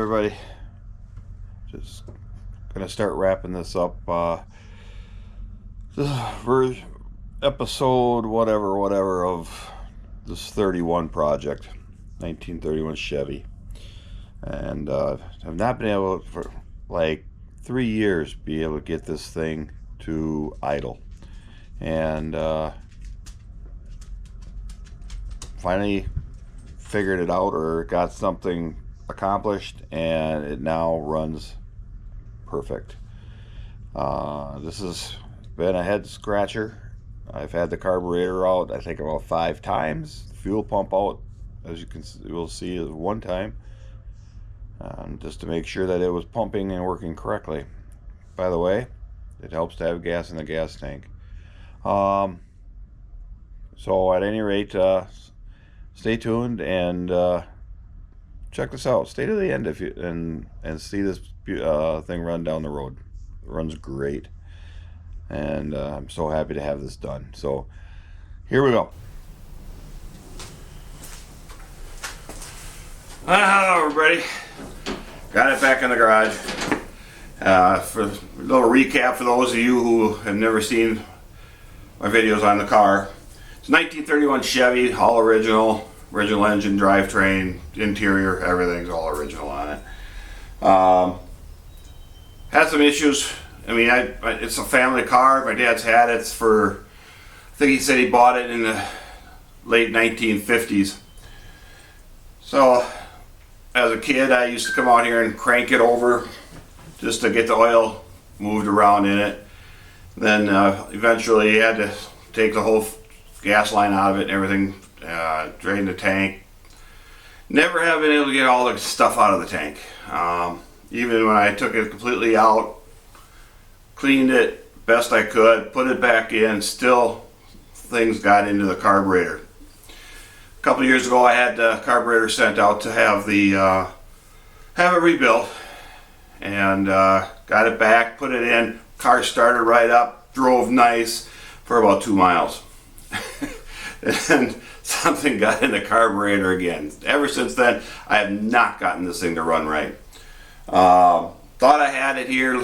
everybody. Just gonna start wrapping this up. This is episode whatever of this 31 project, 1931 Chevy, and I've not been able for like 3 years be able to get this thing to idle, and finally figured it out or got something accomplished, and it now runs perfect. This has been a head scratcher. I've had the carburetor out I think about 5 times, fuel pump out, as you'll see, is 1 time, just to make sure that it was pumping and working correctly. By the way, it helps to have gas in the gas tank. So at any rate, stay tuned and check this out. Stay to the end if you and see this thing run down the road. It runs great, and I'm so happy to have this done. So here we go. Hello everybody. Got it back in the garage. For a little recap for those of you who have never seen my videos on the car. It's 1931 Chevy, all original engine, drivetrain, interior, everything's all original on it. Had some issues. I mean, it's a family car. My dad's had it for, I think he said he bought it in the late 1950s. So, as a kid, I used to come out here and crank it over just to get the oil moved around in it. Then eventually, had to take the whole gas line out of it and everything, drain the tank. Never have been able to get all the stuff out of the tank. Even when I took it completely out, cleaned it best I could, put it back in, still things got into the carburetor. A couple of years ago I had the carburetor sent out to have it rebuilt, and got it back, put it in, car started right up, drove nice for about 2 miles. And something got in the carburetor again. Ever since then, I have not gotten this thing to run right. Thought I had it here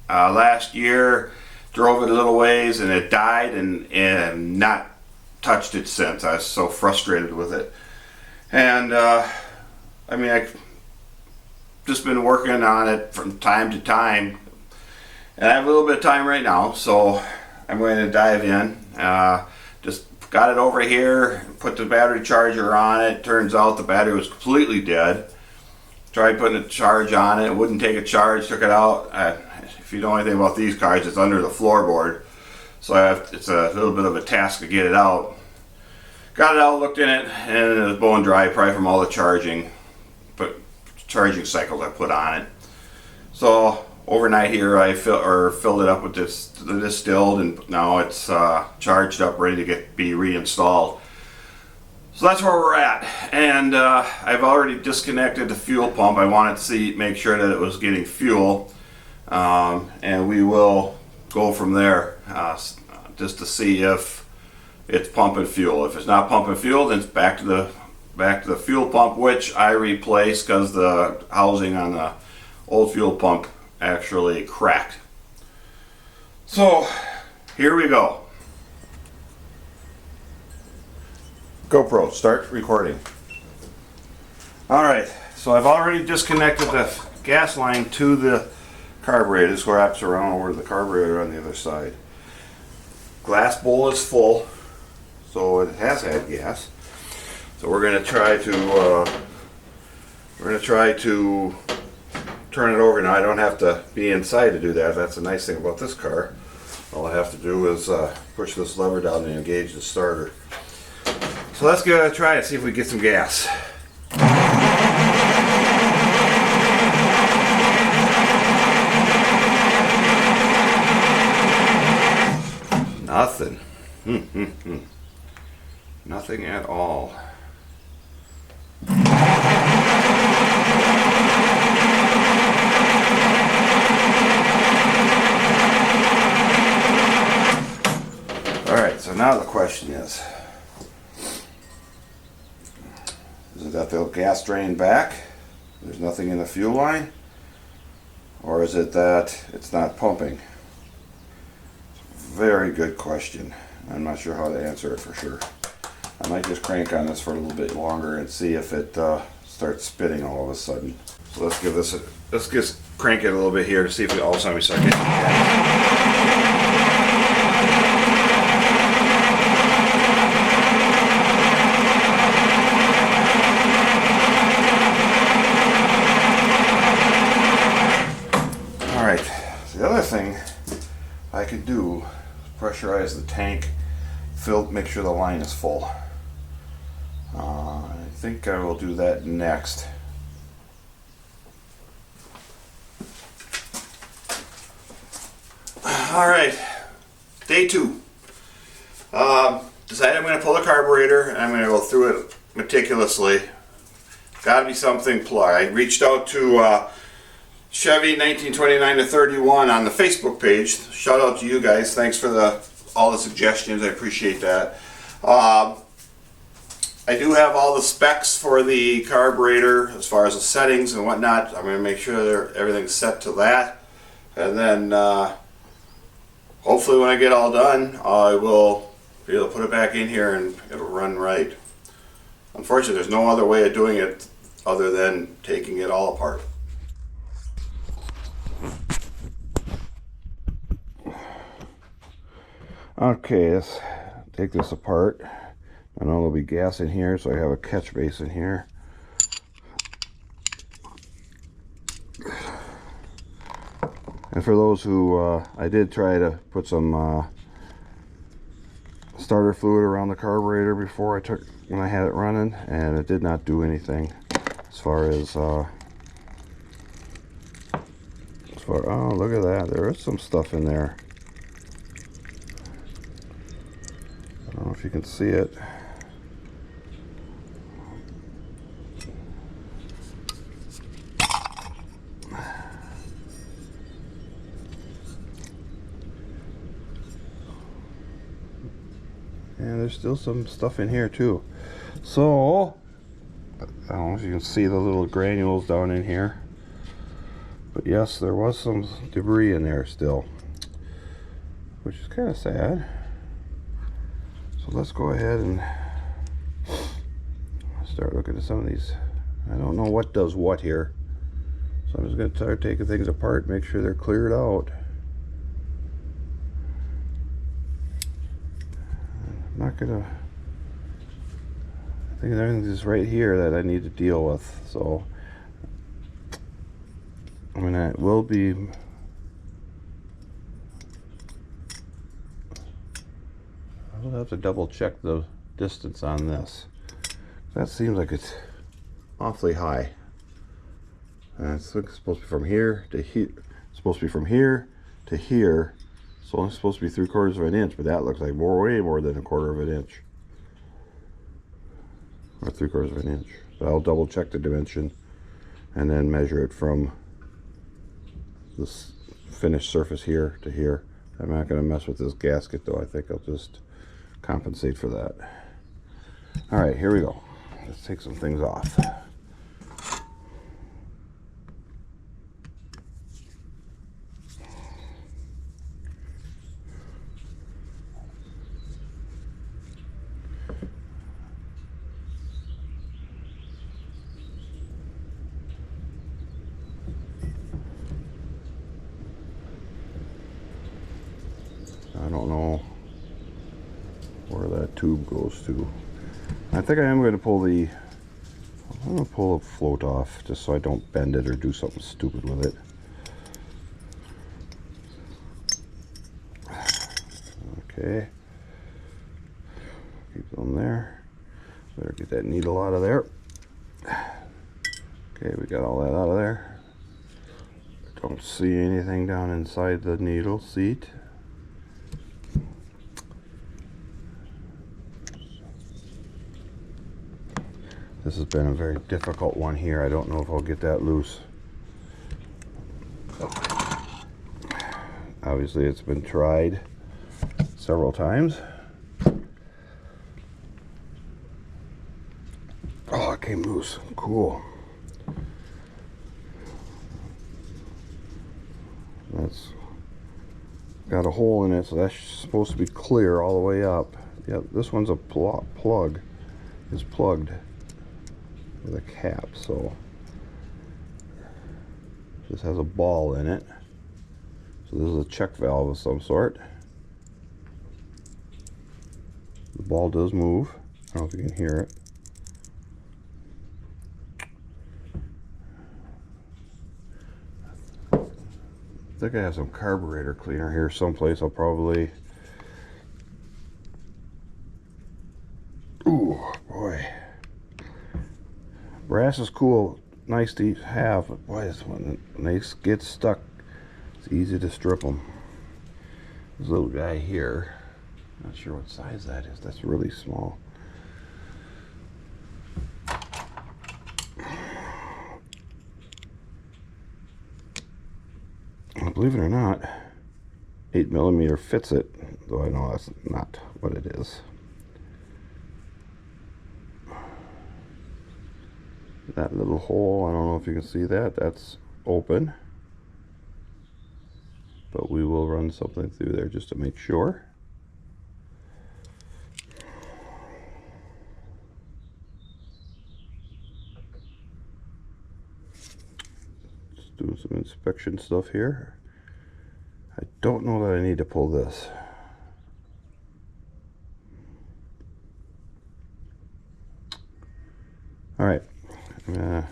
last year, drove it a little ways, and it died, and not touched it since. I was so frustrated with it. And I mean, I've just been working on it from time to time, and I have a little bit of time right now, so I'm going to dive in. Just got it over here, put the battery charger on it. Turns out the battery was completely dead. Tried putting a charge on it, wouldn't take a charge, took it out. If you know anything about these cars, it's under the floorboard, so it's a little bit of a task to get it out. Got it out, looked in it, and it was bone dry, probably from all the charging cycles I put on it. So overnight here, I filled it up with the distilled, and now it's charged up, ready to be reinstalled. So that's where we're at, and I've already disconnected the fuel pump. I wanted to make sure that it was getting fuel, and we will go from there just to see if it's pumping fuel. If it's not pumping fuel, then it's back to the fuel pump, which I replaced because the housing on the old fuel pump actually cracked. So here we go. GoPro, start recording. Alright, so I've already disconnected the gas line to the carburetor. This wraps around over the carburetor on the other side. Glass bowl is full, so it has had gas. So we're going to try to turn it over. Now I don't have to be inside to do that. That's the nice thing about this car. All I have to do is push this lever down and engage the starter. So let's go try it, see if we get some gas. Nothing. Nothing at all. Alright, so now the question is it got the gas drain back? there's nothing in the fuel line? Or is it that it's not pumping? Very good question. I'm not sure how to answer it for sure. I might just crank on this for a little bit longer and see if it starts spitting all of a sudden. So let's give this let's just crank it a little bit here to see if we all of a sudden we start getting Alright, so the other thing I could do is pressurize the tank, make sure the line is full. I think I will do that next. Alright, day 2. Decided I'm going to pull the carburetor and I'm going to go through it meticulously. Got to be something plugged. I reached out to Chevy 1929-31 on the Facebook page. Shout out to you guys. Thanks for all the suggestions. I appreciate that. I do have all the specs for the carburetor as far as the settings and whatnot. I'm going to make sure everything's set to that. And then hopefully when I get all done, I will be able to put it back in here and it'll run right. Unfortunately, there's no other way of doing it other than taking it all apart. Okay, let's take this apart. I know there'll be gas in here, so I have a catch basin here. And for those who, I did try to put some starter fluid around the carburetor before when I had it running, and it did not do anything as far as, oh, look at that, there is some stuff in there. I don't know if you can see it. And there's still some stuff in here too. So, I don't know if you can see the little granules down in here. But yes, there was some debris in there still, which is kind of sad. So let's go ahead and start looking at some of these. I don't know what does what here. So I'm just going to start taking things apart, make sure they're cleared out. I'm not gonna, I think everything is right here that I need to deal with. So I mean, I will be, I'll have to double check the distance on this. That seems like it's awfully high. And it's supposed to be from here to here. It's supposed to be from here to here. So it's supposed to be 3/4 of an inch, but that looks like way more than 1/4 of an inch. Or 3/4 of an inch. But I'll double check the dimension and then measure it from this finished surface here to here. I'm not going to mess with this gasket though. I think I'll just compensate for that. Alright, here we go. Let's take some things off. I don't know where that tube goes to. I think I am going to pull the float off just so I don't bend it or do something stupid with it. Okay. Keep them there. Better get that needle out of there. Okay, we got all that out of there. Don't see anything down inside the needle seat. This has been a very difficult one here. I don't know if I'll get that loose. Obviously it's been tried several times. Oh, it came loose. Cool. got a hole in it, so that's supposed to be clear all the way up. Yep, this one's a plug. It's plugged with a cap, so this has a ball in it. So this is a check valve of some sort. The ball does move. I don't know if you can hear it. I think I have some carburetor cleaner here someplace. I'll probably... Ooh, boy. Brass is cool, nice to have, but boy, this one, when they get stuck, it's easy to strip them. This little guy here, not sure what size that is. That's really small. Well, believe it or not, 8mm fits it, though I know that's not what it is. That little hole, I don't know if you can see that, that's open. But we will run something through there just to make sure. Just doing some inspection stuff here. I don't know that I need to pull this. All right, I'm gonna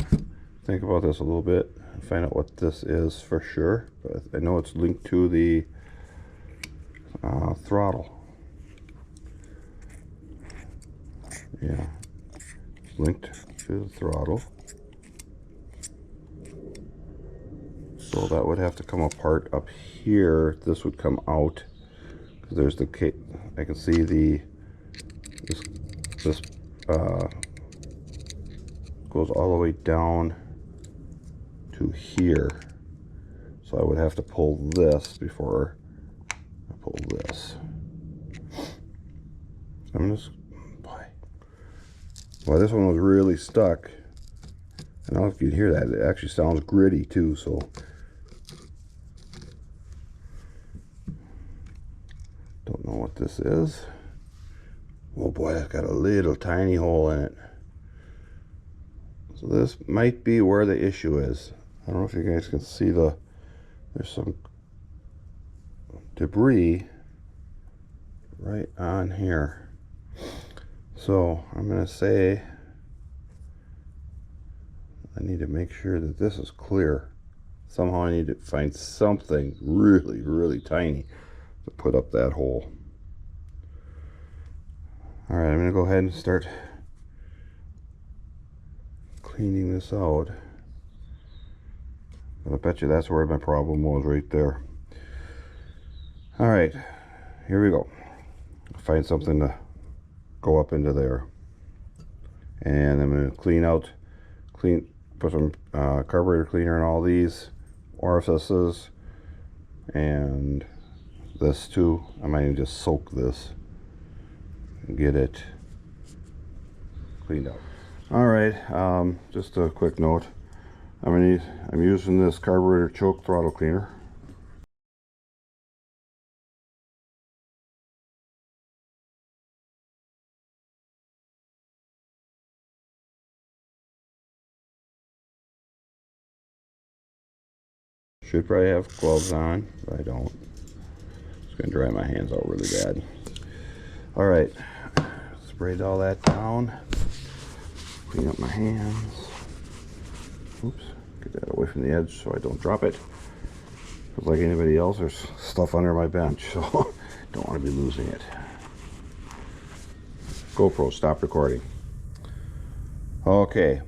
think about this a little bit and find out what this is for sure. But I know it's linked to the throttle. Yeah, it's linked to the throttle. So that would have to come apart up here. This would come out because there's the I can see this goes all the way down to here. So I would have to pull this before I pull this. I'm just, boy, this one was really stuck. I don't know if you can hear that. It actually sounds gritty too, so. Don't know what this is. Oh boy, it's got a little tiny hole in it. So this might be where the issue is. I don't know if you guys can see there's some debris right on here. So I'm gonna say I need to make sure that this is clear. Somehow I need to find something really, really tiny to put up that hole. All right, I'm gonna go ahead and start cleaning this out. But I bet you that's where my problem was, right there. All right, here we go. Find something to go up into there. And I'm gonna put some carburetor cleaner in all these orifices, and this too. I might even just soak this and get it cleaned out. All right, just a quick note. I'm using this carburetor choke throttle cleaner. Should probably have gloves on, but I don't. It's gonna dry my hands out really bad. All right, sprayed all that down. Clean up my hands. Oops, get that away from the edge so I don't drop it. Because like anybody else, there's stuff under my bench, so don't want to be losing it. GoPro, stop recording. Okay,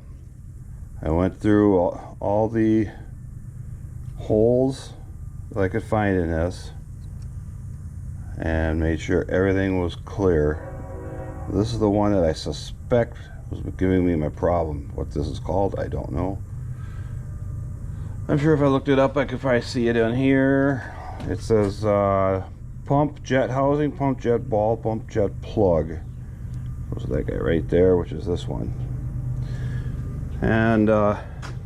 I went through all the holes that I could find in this and made sure everything was clear. This is the one that I suspect was giving me my problem. What this is called, I don't know. I'm sure if I looked it up, I could probably see it in here. It says pump jet housing, pump jet ball, pump jet plug. Goes that guy right there, which is this one. And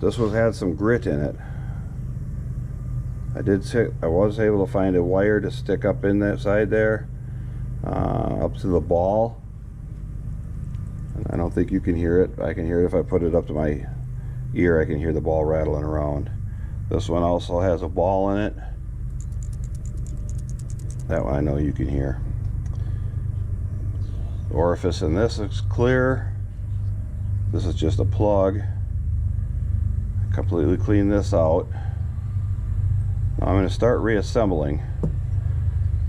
this one had some grit in it. I was able to find a wire to stick up in that side there, up to the ball. And I don't think you can hear it. I can hear it if I put it up to my ear. I can hear the ball rattling around. This one also has a ball in it. That one I know you can hear. The orifice in this is clear. This is just a plug. Completely clean this out. Now I'm going to start reassembling,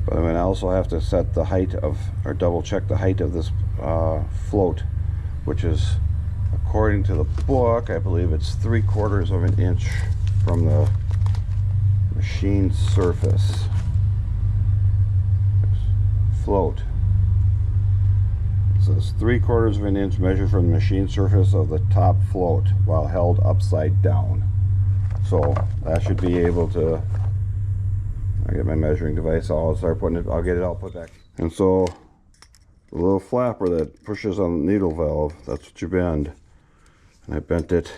but I'm going to also have to set the height of, or double check the height of this float, which is, according to the book, I believe it's 3/4 of an inch from the machine surface. Float. It says 3/4 of an inch measured from the machine surface of the top float while held upside down. So that should be able to, I get my measuring device, I'll start putting it, I'll get it all put back. And so the little flapper that pushes on the needle valve, that's what you bend. And I bent it.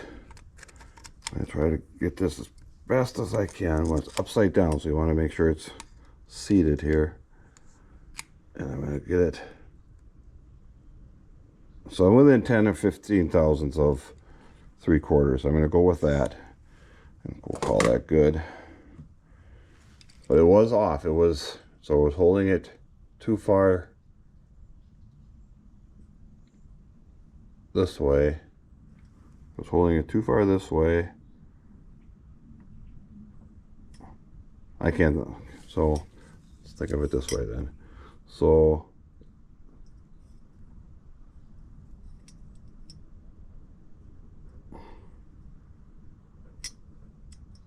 I try to get this as best as I can when it's upside down, so you want to make sure it's seated here. And I'm going to get it. So I'm within 10 or 15 thousandths of 3/4. I'm going to go with that. And we'll call that good. But it was off. It was, so I was holding it too far this way. I was holding it too far this way. I can't, so let's think of it this way then. So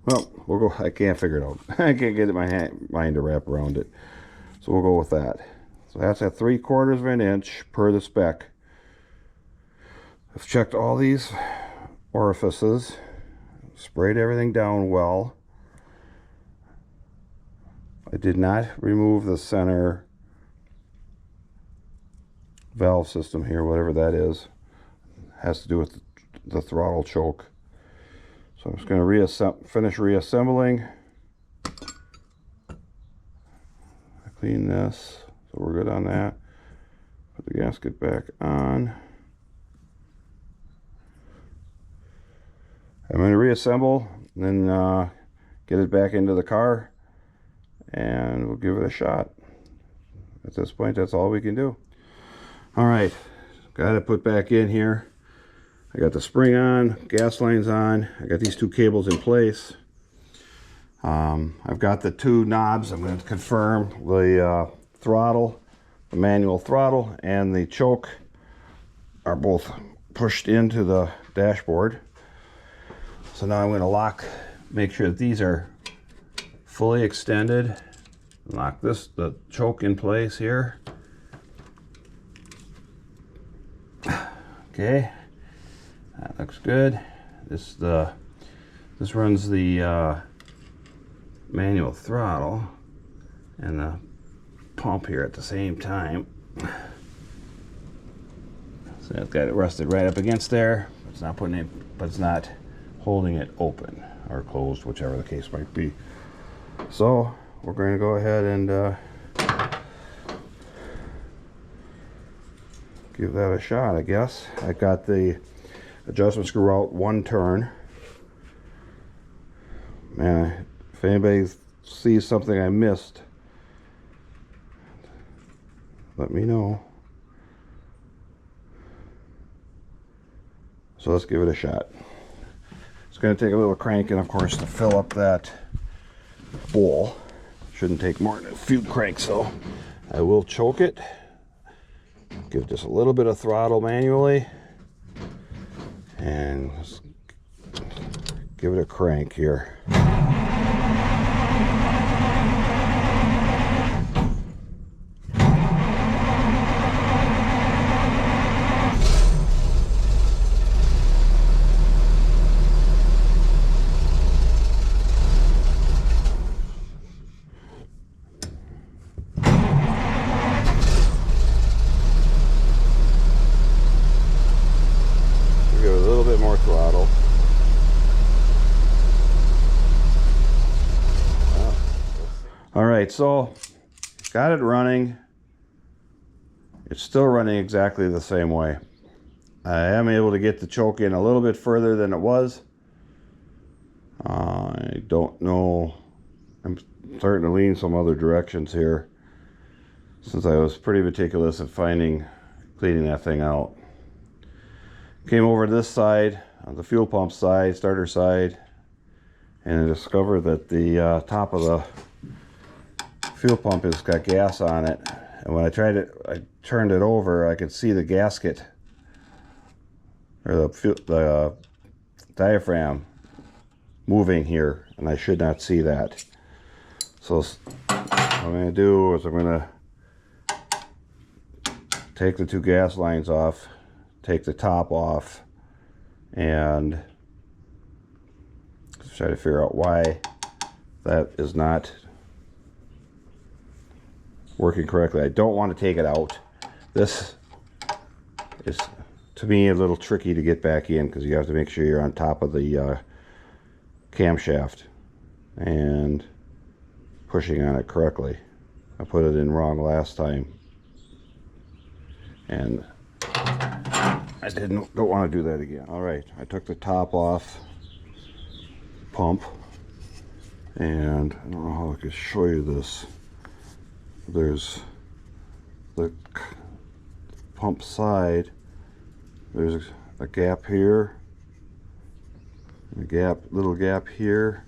well, we'll go, I can't figure it out. I can't get my mind to wrap around it. So we'll go with that. So that's at 3/4 of an inch per the spec. I've checked all these orifices, sprayed everything down well. I did not remove the center valve system here, whatever that is. It has to do with the throttle choke. So I'm just going to finish reassembling. I clean this, so we're good on that. Put the gasket back on. I'm going to reassemble, and then get it back into the car, and we'll give it a shot. At this point, that's all we can do. All right, got it put back in here. I got the spring on, gas lines on. I got these two cables in place. I've got the two knobs. I'm going to confirm the throttle, the manual throttle, and the choke are both pushed into the dashboard. So now I'm going to make sure that these are fully extended. Lock the choke in place here. Okay, that looks good. This runs the manual throttle and the pump here at the same time. So I've got it rested right up against there. It's not putting it, but it's not holding it open or closed, whichever the case might be. So we're going to go ahead and give that a shot, I guess. I got the adjustment screw out one turn. Man, if anybody sees something I missed, let me know. So let's give it a shot. It's going to take a little cranking, of course, to fill up that bowl. Shouldn't take more than a few cranks, though. I will choke it. Give just a little bit of throttle manually. And let's give it a crank here. Give it a little bit more throttle. All right, so got it running. It's still running exactly the same way. I am able to get the choke in a little bit further than it was. I don't know. I'm starting to lean some other directions here, since I was pretty meticulous at cleaning that thing out. Came over to this side, on the fuel pump side, starter side, and I discovered that the top of the fuel pump has got gas on it. And when I turned it over, I could see the gasket, or the diaphragm, moving here, and I should not see that. So what I'm going to do is I'm going to take the two gas lines off, take the top off, and try to figure out why that is not working correctly. I don't want to take it out. This is, to me, a little tricky to get back in, because you have to make sure you're on top of the camshaft and pushing on it correctly. I put it in wrong last time, and I don't want to do that again. All right, I took the top off pump, and I don't know how I could show you this. There's the pump side. There's a gap here, a little gap here,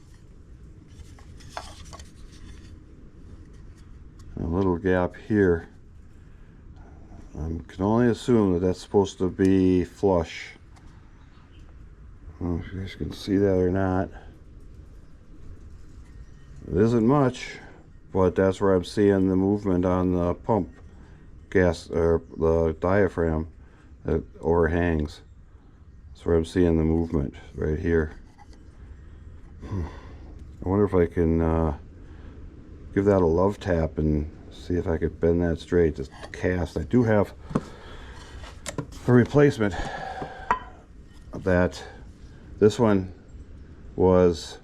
a little gap here. I can only assume that that's supposed to be flush. I don't know if you guys can see that or not. It isn't much, but that's where I'm seeing the movement on the pump gas, or the diaphragm that overhangs. That's where I'm seeing the movement, right here. I wonder if I can give that a love tap and see if I could bend that straight, just cast. I do have a replacement of that. This one was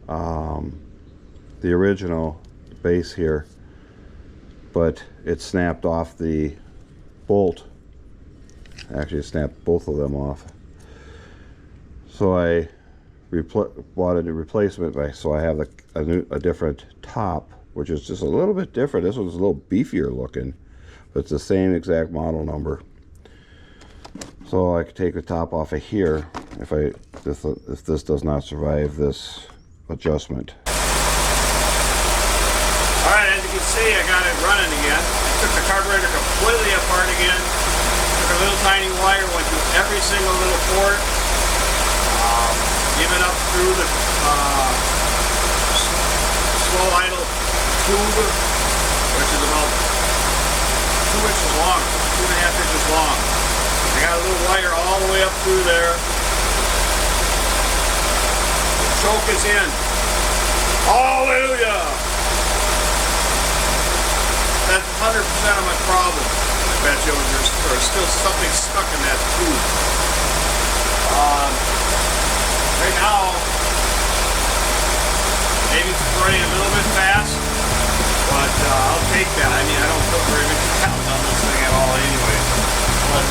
the original base here, but it snapped off the bolt. Actually, it snapped both of them off. So I bought a new replacement, so I have a different top, which is just a little bit different. This one's a little beefier looking, but it's the same exact model number. So I could take the top off of here if this does not survive this adjustment. Alright, as you can see, I got it running again. I took the carburetor completely apart again. Took a little tiny wire, went through every single little port, even up through the slow idle tube, which is about 2 inches long, 2.5 inches long. I got a little wire all the way up through there. The choke is in. Hallelujah! That's 100% of my problem. I bet you there's still something stuck in that tube. Right now, maybe it's running a little bit fast, but I'll take that. I mean, I don't put very much count on this thing at all anyway. But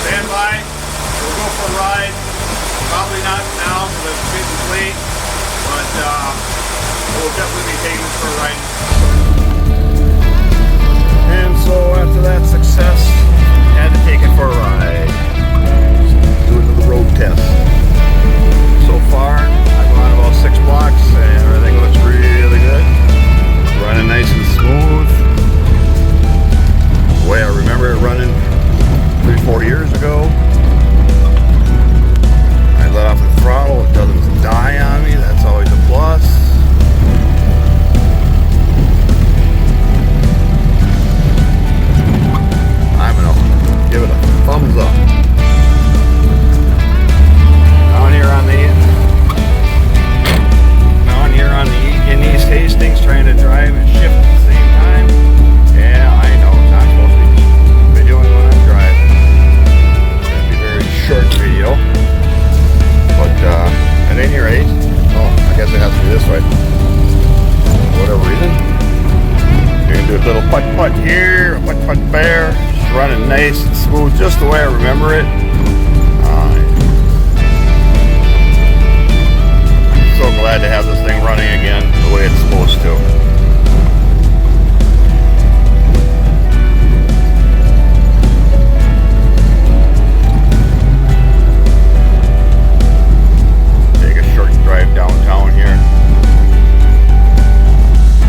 stand by. We'll go for a ride. Probably not now because it's getting late, but we'll definitely be taking this for a ride. And so after that success, had to take it for a ride. Do the road test. So far, I've gone about 6 blocks and everything looks really good. Running nice and smooth. The way I remember it running 3-4 years ago. I let off the throttle, it doesn't die on me, that's always a plus. I'm gonna give it a thumbs putt here, a putt there. It's running nice and smooth, just the way I remember it. So glad to have this thing running again the way it's supposed to. Take a short drive downtown here.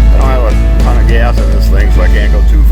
I don't have a ton of gas in this thing, so I can't go too